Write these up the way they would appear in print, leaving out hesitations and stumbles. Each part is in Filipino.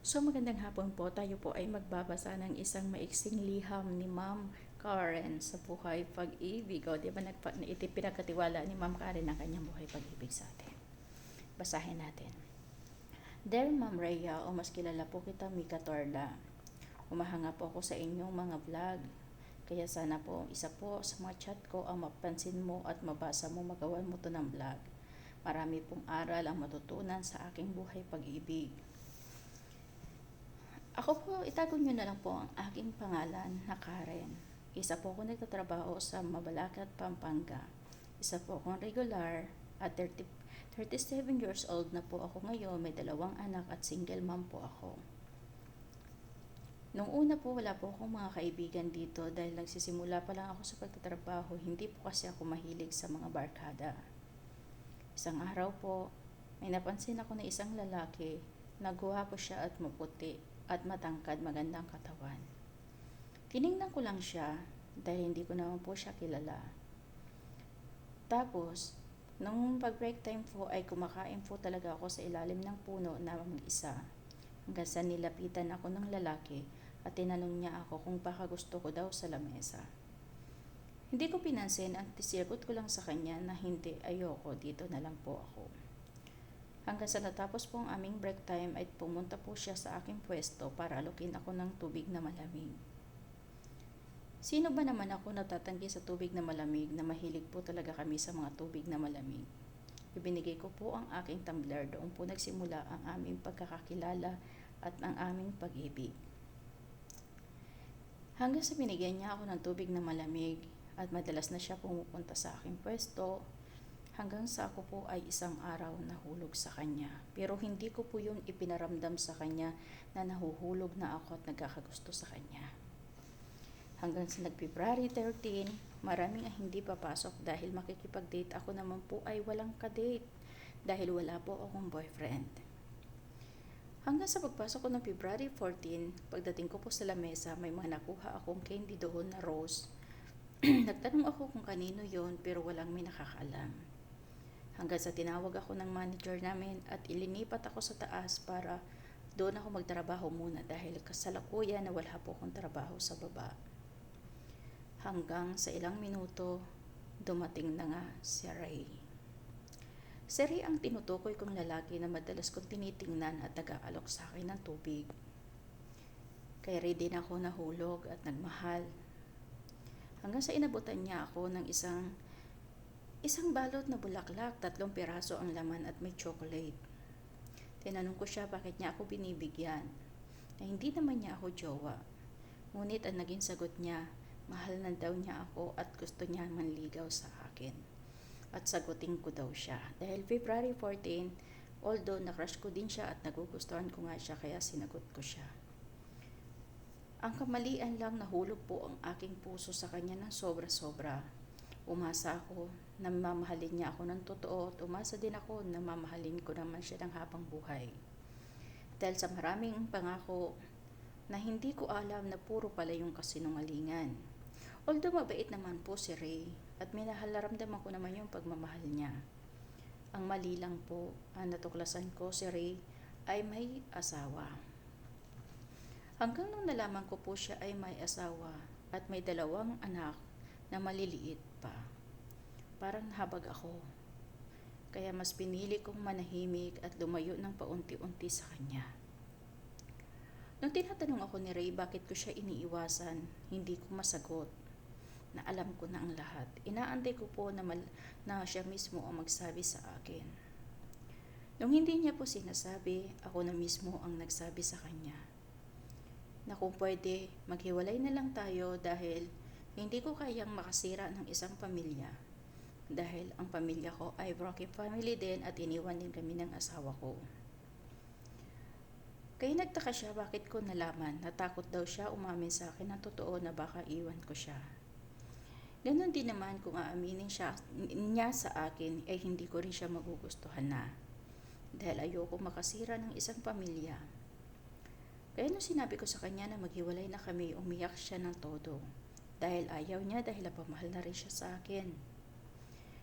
So magandang hapon po, tayo po ay magbabasa ng isang maiksing liham ni Ma'am Karen sa buhay pag-ibig. O di ba pinagkatiwala ni Ma'am Karen ang kanyang buhay pag-ibig sa atin. Basahin natin. Dear Ma'am Rhea, o mas kilala po kita Mika Torda. Umahanga po ako sa inyong mga vlog. Kaya sana po isa po sa mga chat ko ang mapansin mo at mabasa mo, magawan mo to ng vlog. Marami pong aral ang matutunan sa aking buhay pag-ibig. Ako po, itago nyo na lang po ang aking pangalan na Karen. Isa po ako nagtatrabaho sa Mabalacat, Pampanga. Isa po akong regular at 37 years old na po ako ngayon. May 2 anak at single mom po ako. Nung una po, wala po akong mga kaibigan dito dahil nagsisimula pa lang ako sa pagtatrabaho. Hindi po kasi ako mahilig sa mga barkada. Isang araw po, may napansin ako na isang lalaki. Nagwapo siya at maputi at matangkad, magandang katawan. Tiningnan ko lang siya dahil hindi ko naman po siya kilala. Tapos, nung pag-break time po ay kumakain po talaga ako sa ilalim ng puno na mag-isa. Hanggang sa nilapitan ako ng lalaki at tinanong niya ako kung baka gusto ko daw sa lamesa. Hindi ko pinansin at sinagot ko lang sa kanya na hindi, ayoko, dito na lang po ako. Hanggang sa natapos po ang aming break time ay pumunta po siya sa aking pwesto para alukin ako ng tubig na malamig. Sino ba naman ako natatanggi sa tubig na malamig na mahilig po talaga kami sa mga tubig na malamig? Ibinigay ko po ang aking tumbler, doon po nagsimula ang aming pagkakakilala at ang aming pag-ibig. Hanggang sa binigyan niya ako ng tubig na malamig at madalas na siya pumupunta sa aking pwesto, hanggang sa ako po ay isang araw nahulog sa kanya. Pero hindi ko po yun ipinaramdam sa kanya na nahuhulog na ako at nagkakagusto sa kanya. Hanggang sa nag-February 13, maraming hindi papasok dahil makikipag-date ako naman po ay walang ka-date dahil wala po akong boyfriend. Hanggang sa pagpasok ko ng February 14, pagdating ko po sa lamesa, may mga nakuha akong candy doon na rose. Nagtanong ako kung kanino yon pero walang may nakakaalam. Hanggang sa tinawag ako ng manager namin at ilinipat ako sa taas para doon ako magtrabaho muna dahil kasalukuyan na wala po akong trabaho sa baba. Hanggang sa ilang minuto, dumating na nga si Ray. Si Ray ang tinutukoy kong lalaki na madalas kong tinitingnan at nag-aalok sa akin ng tubig. Kay Ray din ako nahulog at nagmahal. Hanggang sa inabutan niya ako ng isang balot na bulaklak, 3 piraso ang laman at may chocolate. Tinanong ko siya bakit niya ako binibigyan, na hindi naman niya ako jowa. Ngunit ang naging sagot niya, mahal na daw niya ako at gusto niya manligaw sa akin. At sagutin ko daw siya. Dahil February 14, although na-crush ko din siya at nagugustuhan ko nga siya kaya sinagot ko siya. Ang kamalian lang, nahulog po ang aking puso sa kanya ng sobra-sobra. Umasa ako na mamahalin niya ako ng totoo at umasa din ako na mamahalin ko naman siya ng habang buhay. Dahil sa maraming pangako na hindi ko alam na puro pala yung kasinungalingan. Although mabait naman po si Ray at naramdaman ko naman yung pagmamahal niya. Ang mali lang po, ang natuklasan ko si Ray ay may asawa. Hanggang nung nalaman ko po siya ay may asawa at may 2 anak na maliliit pa. Parang nahabag ako. Kaya mas pinili kong manahimik at lumayo ng paunti-unti sa kanya. Nung tinatanong ako ni Ray bakit ko siya iniiwasan, hindi ko masagot. Na alam ko na ang lahat. Inaantay ko po na siya mismo ang magsabi sa akin. Nung hindi niya po sinasabi, ako na mismo ang nagsabi sa kanya. Na kung pwede, maghiwalay na lang tayo dahil hindi ko kayang makasira ng isang pamilya. Dahil ang pamilya ko ay broken family din at iniwan din kami ng asawa ko. Kaya nagtaka siya bakit ko nalaman. Natakot daw siya umamin sa akin ng totoo na baka iwan ko siya. Ganon din naman kung aaminin niya sa akin ay hindi ko rin siya magugustuhan na. Dahil ayoko makasira ng isang pamilya. Kaya nung sinabi ko sa kanya na maghiwalay na kami, umiyak siya ng todo. Dahil ayaw niya dahil napamahal na rin siya sa akin.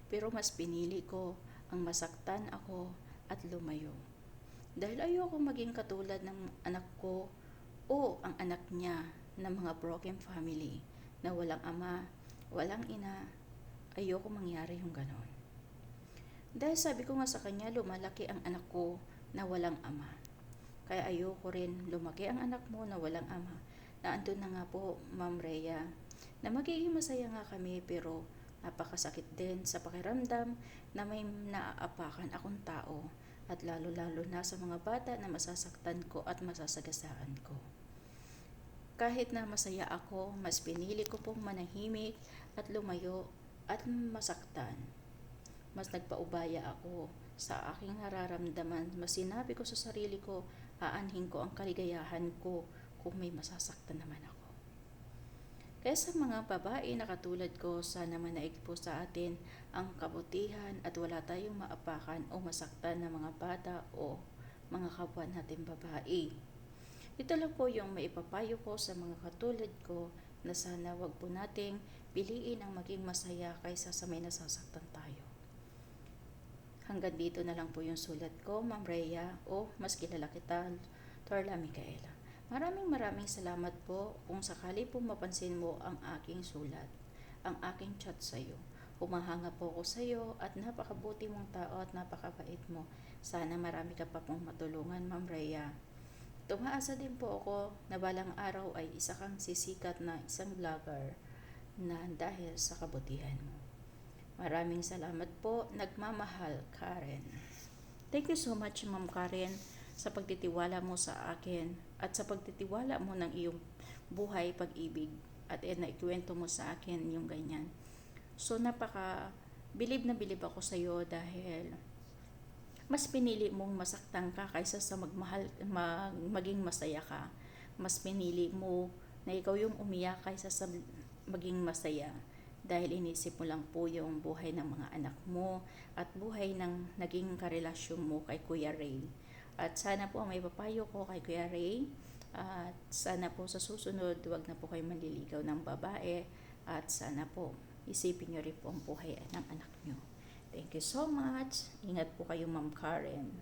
Pero mas pinili ko ang masaktan ako at lumayo. Dahil ayoko maging katulad ng anak ko o ang anak niya ng mga broken family na walang ama, walang ina. Ayoko mangyari yung ganon. Dahil sabi ko nga sa kanya, lumalaki ang anak ko na walang ama. Kaya ayoko rin lumaki ang anak mo na walang ama. Na andun na nga po, Ma'am Rhea, na magiging masaya nga kami pero napakasakit din sa pakiramdam na may naaapakan akong tao at lalo-lalo na sa mga bata na masasaktan ko at masasagasaan ko. Kahit na masaya ako, mas pinili ko pong manahimik at lumayo at masaktan. Mas nagpaubaya ako sa aking nararamdaman. Mas sinabi ko sa sarili ko, aanhin ko ang kaligayahan ko kung may masasaktan naman ako. Kaya sa mga babae na katulad ko, sana manaig po sa atin ang kabutihan at wala tayong maapakan o masaktan ng mga bata o mga kapwa natin babae. Ito lang po yung maipapayo ko sa mga katulad ko na sana wag po nating piliin ang maging masaya kaysa sa may nasasaktan tayo. Hanggang dito na lang po yung sulat ko, Ma'am Rhea, o mas kilala kita, Torla Micaela. Maraming salamat po kung sakali po mapansin mo ang aking sulat, ang aking chat sa iyo. Humahanga po ako sa iyo at napakabuti mong tao at napakabait mo. Sana marami ka pa pong matulungan, Ma'am Rhea. Tumaasa din po ako na balang araw ay isa kang sisikat na isang vlogger na dahil sa kabutihan mo. Maraming salamat po. Nagmamahal, Karen. Thank you so much, Ma'am Karen, sa pagtitiwala mo sa akin at sa pagtitiwala mo ng iyong buhay, pag-ibig at naikwento mo sa akin yung ganyan. So bilib na bilib ako sa iyo dahil mas pinili mong masaktan ka kaysa sa maging masaya ka. Mas pinili mo na ikaw yung umiyak kaysa sa maging masaya. Dahil inisip mo lang po yung buhay ng mga anak mo at buhay ng naging karelasyon mo kay Kuya Ray. At sana po ang may papayo ko kay Kuya Ray, at sana po sa susunod wag na po kayo manliligaw ng babae at sana po isipin nyo rin po ang buhay ng anak nyo. Thank you so much. Ingat po kayo, Ma'am Karen.